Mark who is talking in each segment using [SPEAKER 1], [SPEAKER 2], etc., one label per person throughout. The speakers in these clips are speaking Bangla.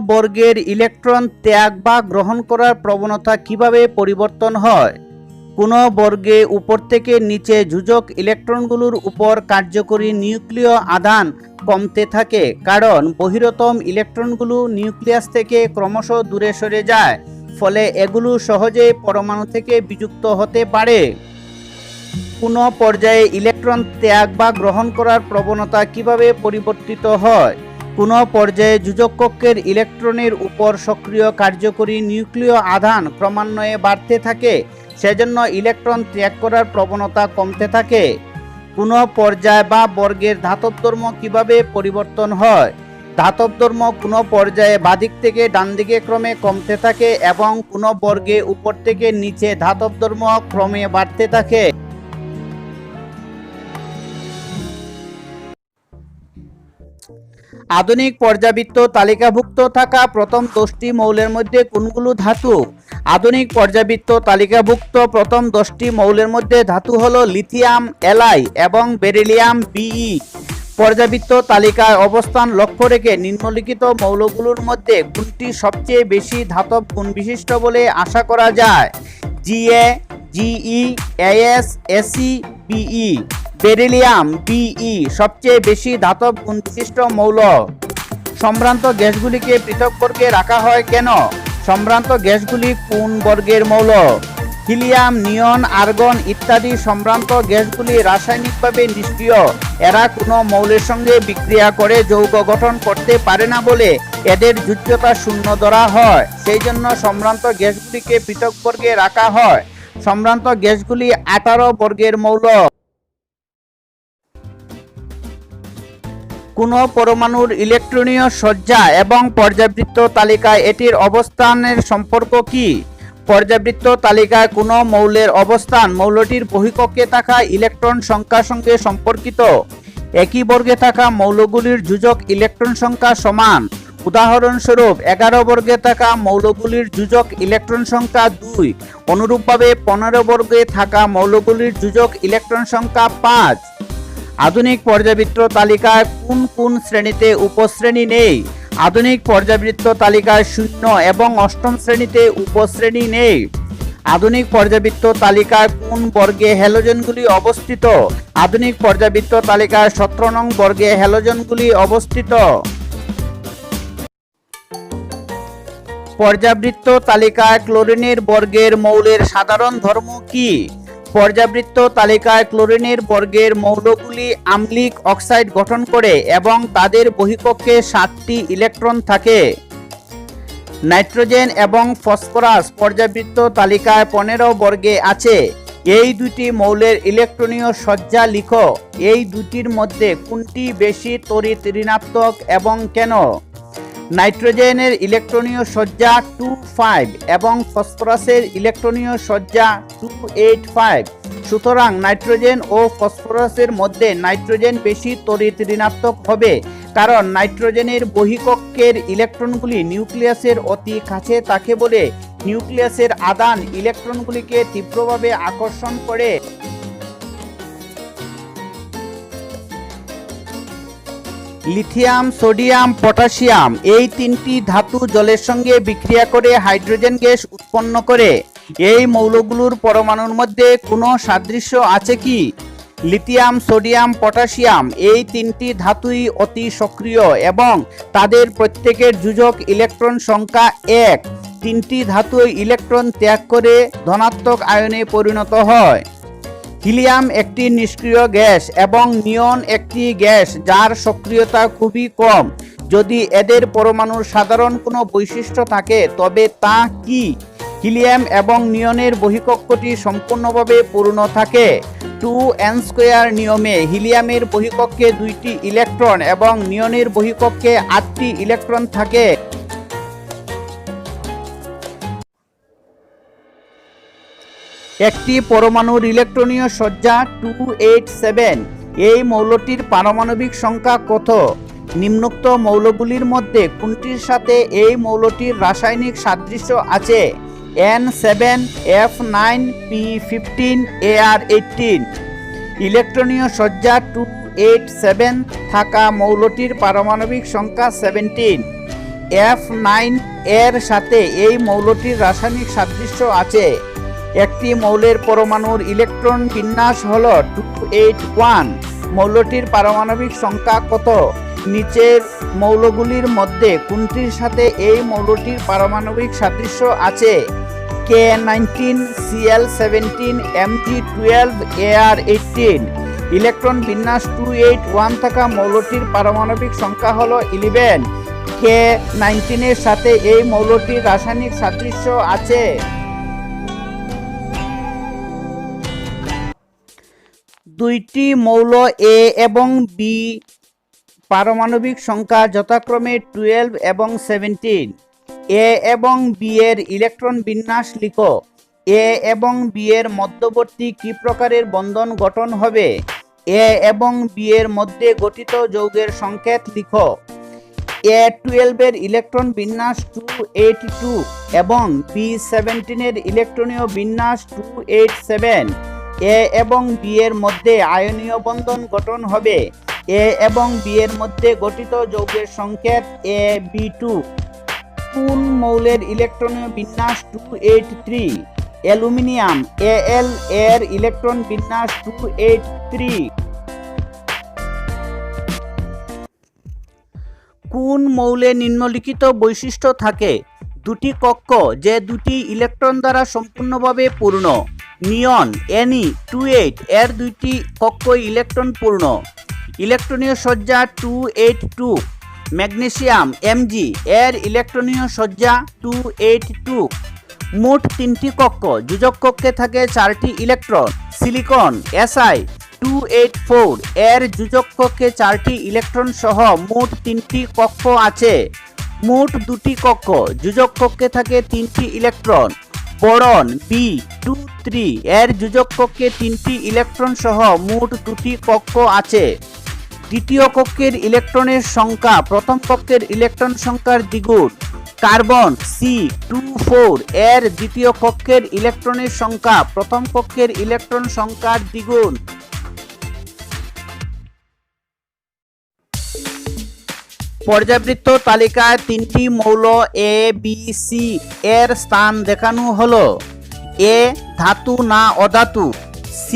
[SPEAKER 1] বর্গের ইলেকট্রন ত্যাগ বা গ্রহণ করার প্রবণতা কিভাবে পরিবর্তন হয়? কোনো বর্গে উপর থেকে নিচে যোজক ইলেকট্রনগুলোর উপর কার্যকরী নিউক্লীয় আধান কমতে থাকে, কারণ বহিরতম ইলেকট্রনগুলো নিউক্লিয়াস থেকে ক্রমশ দূরে সরে যায়, ফলে এগুলো সহজেই পরমাণু থেকে বিযুক্ত হতে পারে। কোনো পর্যায়ে ইলেকট্রন ত্যাগ বা গ্রহণ করার প্রবণতা কিভাবে পরিবর্তিত হয়? কোনো পর্যায়ে যোজক কক্ষের ইলেকট্রনের উপর সক্রিয় কার্যকরী নিউক্লীয় আধান ক্রমান্বয়ে বাড়তে থাকে, সেজন্য ইলেকট্রন ত্যাগ করার প্রবণতা কমতে থাকে। কোনো পর্যায় বা বর্গের ধাতব ধর্ম কিভাবে পরিবর্তন হয়? ধাতব ধর্ম কোনো পর্যায়ে বাদিক থেকে ডান দিকে ক্রমে কমতে থাকে এবং কোনো বর্গে উপর থেকে নিচে ধাতব ধর্ম ক্রমে বাড়তে থাকে। আধুনিক পর্যাবৃত্ত তালিকাভুক্ত থাকা প্রথম 10টি মৌলের মধ্যে কোনগুলো ধাতু? আধুনিক পর্যাবৃত্ত তালিকাভুক্ত প্রথম 10টি মৌলের মধ্যে ধাতু হলো লিথিয়াম Li এবং বেরিলিয়াম Be। পর্যাবৃত্ত তালিকায় অবস্থান লক্ষ্য রেখে নিম্নলিখিত মৌলগুলোর মধ্যে কোনটি সবচেয়ে বেশি ধাতব গুণ বিশিষ্ট বলে আশা করা যায়? Ga, Ge, As, Fe, Be। Beryllium Be সবচেয়ে বেশি ধাতব গুণ বিশিষ্ট মৌল। সম্ভ্রান্ত গ্যাসগুলিকে পৃথক বর্গে রাখা হয় কেন? সম্ভ্রান্ত গ্যাসগুলি কোন বর্গের মৌল? হিলিয়াম, নিয়ন, আর্গন ইত্যাদি সম্ভ্রান্ত গ্যাসগুলি রাসায়নিকভাবে নিষ্ক্রিয়। এরা কোনো মৌলের সঙ্গে বিক্রিয়া করে যৌগ গঠন করতে পারে না বলে এদের যোজ্যতা শূন্য ধরা হয়। সেই জন্য সম্ভ্রান্ত গ্যাসগুলিকে পৃথক বর্গে রাখা হয়। সম্ভ্রান্ত গ্যাসগুলি 18 বর্গের মৌল। কোনো পরমাণুর ইলেকট্রনীয় সজ্জা এবং পর্যাবৃত্ত তালিকায় এটির অবস্থানের সম্পর্ক কি? পর্যাবৃত্ত তালিকায় কোনো মৌলের অবস্থান মৌলটির বহিঃকক্ষে থাকা ইলেকট্রন সংখ্যার সঙ্গে সম্পর্কিত। একই বর্গে থাকা মৌলগুলির যোজক ইলেকট্রন সংখ্যা সমান। উদাহরণস্বরূপ 11 বর্গে থাকা মৌলগুলির যোজক ইলেকট্রন সংখ্যা 2। অনুরূপভাবে 15 বর্গে থাকা মৌলগুলির যোজক ইলেকট্রন সংখ্যা 5। আধুনিক পর্যাবৃত্ত তালিকায় কোন কোন শ্রেণীতে উপশ্রেণী নেই? আধুনিক পর্যাবৃত্ত তালিকায় 0 এবং 8ম শ্রেণীতে উপশ্রেণী নেই। আধুনিক পর্যাবৃত্ত তালিকায় কোন বর্গে হ্যালোজেনগুলি অবস্থিত? আধুনিক পর্যাবৃত্ত তালিকায় 17 নং বর্গে হ্যালোজেনগুলি অবস্থিত। পর্যাবৃত্ত তালিকায় ক্লোরিনের বর্গের মৌলের সাধারণ ধর্ম কি? পর্যাবৃত্ত তালিকায় ক্লোরিনের বর্গের মৌলগুলি আম্লিক অক্সাইড গঠন করে এবং তাদের বহিঃকক্ষে 7টি ইলেকট্রন থাকে। নাইট্রোজেন এবং ফসফরাস পর্যাবৃত্ত তালিকায় 15 বর্গে আছে। এই দুটি মৌলের ইলেকট্রনীয় সজ্জা লিখো। এই দুটির মধ্যে কোনটি বেশি তড়িৎ ঋণাত্মক এবং কেন? নাইট্রোজেনের ইলেকট্রনীয় সজ্জা 2,5 এবং ফসফরাসের ইলেকট্রনীয় সজ্জা 2,8,5। সুতরাং নাইট্রোজেন ও ফসফরাসের মধ্যে নাইট্রোজেন বেশি তড়িৎ ঋণাত্মক হবে, কারণ নাইট্রোজেনের বহিঃকক্ষের ইলেকট্রনগুলি নিউক্লিয়াসের অতি কাছে থাকে বলে নিউক্লিয়াসের আধান ইলেকট্রনগুলিকে তীব্রভাবে আকর্ষণ করে। লিথিয়াম, সোডিয়াম, পটাশিয়াম এই 3টি ধাতু জলের সঙ্গে বিক্রিয়া করে হাইড্রোজেন গ্যাস উৎপন্ন করে। এই মৌলগুলোর পরমাণুর মধ্যে কোনো সাদৃশ্য আছে কি? লিথিয়াম, সোডিয়াম, পটাশিয়াম এই 3টি ধাতুই অতি সক্রিয় এবং তাদের প্রত্যেকের যোজক ইলেকট্রন সংখ্যা 1। 3টি ধাতুই ইলেকট্রন ত্যাগ করে ধনাত্মক আয়নে পরিণত হয়। হিলিয়াম একটি নিষ্ক্রিয় গ্যাস এবং নিয়ন একটি গ্যাস যার সক্রিয়তা খুবই কম। যদি এদের পরমাণুর সাধারণ কোনো বৈশিষ্ট্য থাকে তবে তা কি? হিলিয়াম এবং নিয়নের বহিঃকক্ষটি সম্পূর্ণভাবে পূর্ণ থাকে। 2n² নিয়মে হিলিয়ামের বহিঃকক্ষে 2টি ইলেকট্রন এবং নিয়নের বহিঃকক্ষে 8টি ইলেকট্রন থাকে। একটি পরমাণুর ইলেকট্রনীয় সজ্জা 287। এই মৌলটির পারমাণবিক সংখ্যা কত? নিম্নোক্ত মৌলগুলির মধ্যে কোনটির সাথে এই মৌলটির রাসায়নিক সাদৃশ্য আছে? N7F9P15 Ar18। ইলেকট্রনীয় সজ্জা 287 থাকা মৌলটির পারমাণবিক সংখ্যা 17। F9 এর সাথে এই মৌলটির রাসায়নিক সাদৃশ্য আছে। একটি মৌলের পরমাণুর ইলেকট্রন বিন্যাস হলো 281। মৌলটির পারমাণবিক সংখ্যা কত? নিচের মৌলগুলির মধ্যে কোনটির সাথে এই মৌলটির পারমাণবিক সাদৃশ্য আছে? K19, Cl17, Mg12, Ar18। Electron বিন্যাস 281 থাকা মৌলটির পারমাণবিক সংখ্যা হলো 11। K19 এর সাথে এই মৌলটির রাসায়নিক সাদৃশ্য আছে। দুইটি মৌল A এবং B পারমাণবিক সংখ্যা যথাক্রমে 12 এবং 17। A এবং B এর ইলেকট্রন বিন্যাস লিখো। A এবং B এর মধ্যবর্তী কি প্রকারের বন্ধন গঠন হবে? A এবং B এর মধ্যে গঠিত যৌগের সংকেত লিখো। A12 এর ইলেকট্রন বিন্যাস 282 এবং B17 এর ইলেকট্রনীয় বিন্যাস 287। A এবং B এর মধ্যে আয়নীয় বন্ধন গঠন হবে। A এবং B এর মধ্যে গঠিত যৌগের সংকেত AB2। কোন মৌলের ইলেকট্রনীয় বিন্যাস 283? অ্যালুমিনিয়াম। Al এর ইলেকট্রন বিন্যাস 283। কোন মৌলে নিম্নলিখিত বৈশিষ্ট্য থাকে? দুটি কক্ষ যে দুটি ইলেকট্রন দ্বারা সম্পূর্ণভাবে পূর্ণ। নিয়ন Ne28 এর দুইটি কক্ষ ইলেকট্রন পূর্ণ। ইলেকট্রনীয় সজ্জা 282। ম্যাগনেসিয়াম Mg এর ইলেকট্রনীয় সজ্জা 282। মোট তিনটি কক্ষ, যোজক কক্ষে থাকে 4টি ইলেকট্রন। সিলিকন Si284 এর যোজক কক্ষে 4টি ইলেকট্রন সহ মোট 3টি কক্ষ আছে। মোট দুটি কক্ষ, যোজক কক্ষে থাকে 3টি ইলেকট্রন। বোরন B23 এর যোজক কক্ষে 3টি ইলেকট্রন সহ মোট 2টি কক্ষ আছে। দ্বিতীয় কক্ষের ইলেকট্রনের সংখ্যা প্রথম কক্ষের ইলেকট্রন সংখ্যার দ্বিগুণ। কার্বন C24 এর দ্বিতীয় কক্ষের ইলেকট্রনের সংখ্যা প্রথম কক্ষের ইলেকট্রন সংখ্যার দ্বিগুণ। পর্যাবৃত্ত তালিকায় তিনটি মৌল A, B, C এর স্থান দেখানো হলো। A ধাতু না অধাতু? C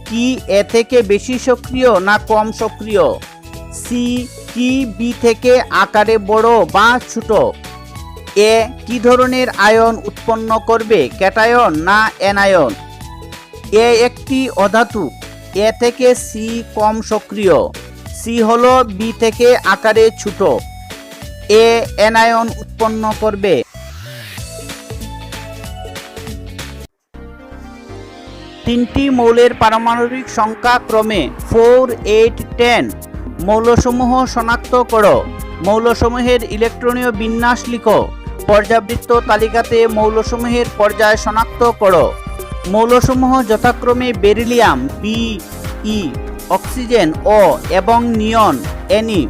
[SPEAKER 1] কি A থেকে বেশি সক্রিয় না কম সক্রিয়? C কি B থেকে আকারে বড় বা ছোট? A কি ধরনের আয়ন উৎপন্ন করবে, ক্যাটায়ন না অ্যানায়ন? A একটি অধাতু। A থেকে C কম সক্রিয়। C হলো B থেকে আকারে ছোট। A অ্যানায়ন উৎপন্ন করবে। তিনটি মৌলের পারমাণবিক সংখ্যা ক্রমে 4, 8, 10। মৌলসমূহ শনাক্ত করো। মৌলসমূহের ইলেকট্রনীয় বিন্যাস লিখো। পর্যাবৃত্ত তালিকাতে মৌলসমূহের পর্যায় শনাক্ত করো। মৌলসমূহ যথাক্রমে বেরিলিয়াম Be, অক্সিজেন O এবং নিয়ন Ne।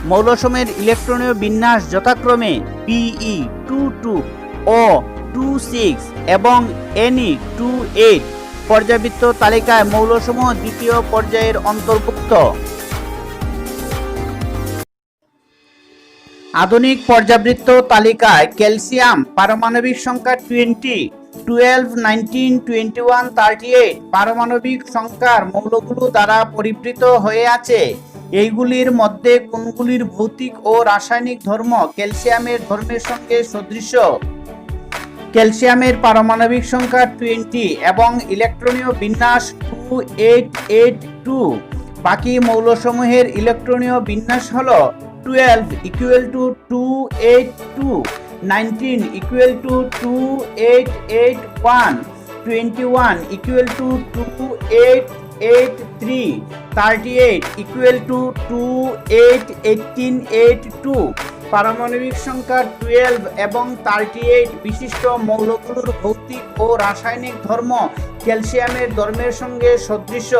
[SPEAKER 1] মৌলসমূহের ইলেকট্রনীয় বিন্যাস যথাক্রমে Be22, O26 এবং Ne28। পর্যাবৃত্ত তালিকায় মৌলসমূহ দ্বিতীয় পর্যায়ের অন্তর্ভুক্ত। আধুনিক পর্যাবৃত্ত তালিকায় ক্যালসিয়াম পারমাণবিক সংখ্যা 20, 12, 19, 21, 38 পারমাণবিক সংখ্যার মৌলগুলো দ্বারা পরিবৃত হয়ে আছে। এইগুলির মধ্যে কোনগুলির ভৌতিক ও রাসায়নিক ধর্ম ক্যালসিয়ামের ধর্মের সঙ্গে সদৃশ? ক্যালসিয়ামের পারমাণবিক সংখ্যা 20 এবং ইলেকট্রনীয় বিন্যাস 2882। বাকি মৌলসমূহের ইলেকট্রনীয় বিন্যাস হলো 12 = 282, 19 = 2881, 21 = 2883, 38 = 281882। পারমাণবিক সংখ্যা 12 এবং 38 বিশিষ্ট মৌলগুলোর ভৌতিক ও রাসায়নিক ধর্ম ক্যালসিয়ামের ধর্মের সঙ্গে সদৃশ।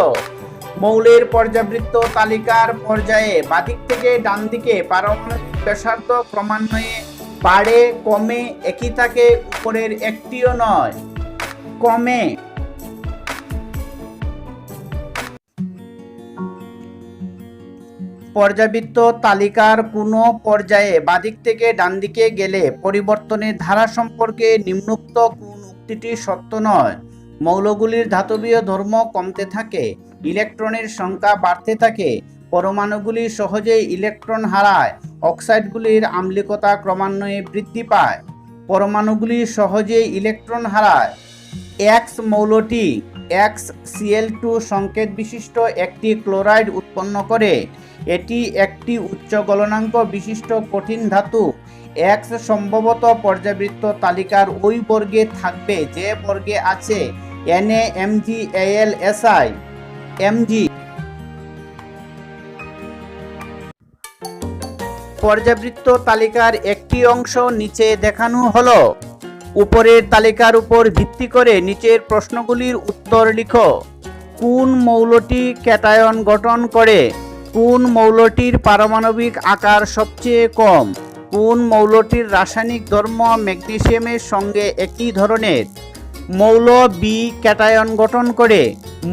[SPEAKER 1] মৌলের পর্যাবৃত্ত তালিকার পর্যায়ে বাদিক থেকে ডান দিকে পারমাণবিক ব্যাসার্ধ ক্রমান্বয়ে বাড়ে, কমে, একই থাকে, উপরের একটিও নয়। কমে। পর্যাবৃত্ত তালিকার কোনো পর্যায়ে বাদিক থেকে ডান দিকে গেলে পরিবর্তনের ধারা সম্পর্কে নিম্নোক্ত কোন উক্তিটি সত্য নয়? মৌলগুলির ধাতবীয় ধর্ম কমতে থাকে, ইলেকট্রনের সংখ্যা বাড়তে থাকে, পরমাণুগুলি সহজেই ইলেকট্রন হারায়, অক্সাইডগুলির আম্লিকতা ক্রমান্বয়ে বৃদ্ধি পায়। পরমাণুগুলি সহজেই ইলেকট্রন হারায়। এক্স মৌলটি XCl2 সংকেত বিশিষ্ট একটি ক্লোরাইড উৎপন্ন করে। এটি একটি উচ্চ গলনাঙ্ক বিশিষ্ট কঠিন ধাতু। X সম্ভবত পর্যাবৃত্ত তালিকার ওই বর্গে থাকবে যে বর্গে আছে NaMgAlSi Mg। পর্যাবৃত্ত তালিকার একটি অংশ নিচে দেখানো হলো। উপরের তালিকার উপর ভিত্তি করে নিচের প্রশ্নগুলির উত্তর লিখো। কোন মৌলটি ক্যাটায়ন গঠন করে? কোন মৌলটির পারমাণবিক আকার সবচেয়ে কম? কোন মৌলটির রাসায়নিক ধর্ম ম্যাগনেসিয়ামের সঙ্গে একই ধরনের? মৌল বি ক্যাটায়ন গঠন করে।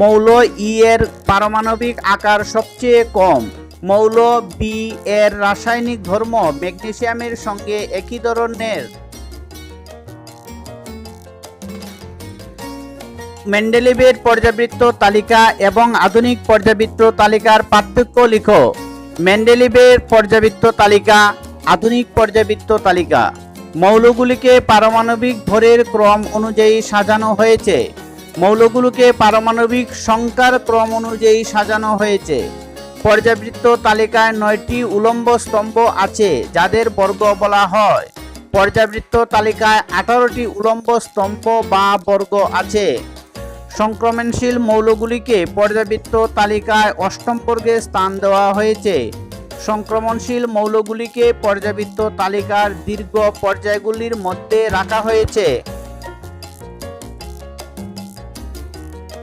[SPEAKER 1] মৌল ই এর পারমাণবিক আকার সবচেয়ে কম। মৌল বি এর রাসায়নিক ধর্ম ম্যাগনেসিয়ামের সঙ্গে একই ধরনের। মেন্ডেলিভের পর্যাবৃত্ত তালিকা এবং আধুনিক পর্যাবৃত্ত তালিকার পার্থক্য লিখো। মেন্ডেলিভের পর্যাবৃত্ত তালিকা, আধুনিক পর্যাবৃত্ত তালিকা। মৌলগুলিকে পারমাণবিক ভরের ক্রম অনুযায়ী সাজানো হয়েছে। মৌলগুলোকে পারমাণবিক সংখ্যার ক্রম অনুযায়ী সাজানো হয়েছে। পর্যাবৃত্ত তালিকায় 9টি উলম্ব স্তম্ভ আছে যাদের বর্গ বলা হয়। পর্যাবৃত্ত তালিকায় 18টি উলম্ব স্তম্ভ বা বর্গ আছে। সংক্রমণশীল মৌলগুলিকে পর্যাবৃত্ত তালিকায় 8ম বর্গে স্থান দেওয়া হয়েছে। সংক্রমণশীল মৌলগুলিকে পর্যাবৃত্ত তালিকার দীর্ঘ পর্যায়গুলির মধ্যে রাখা হয়েছে।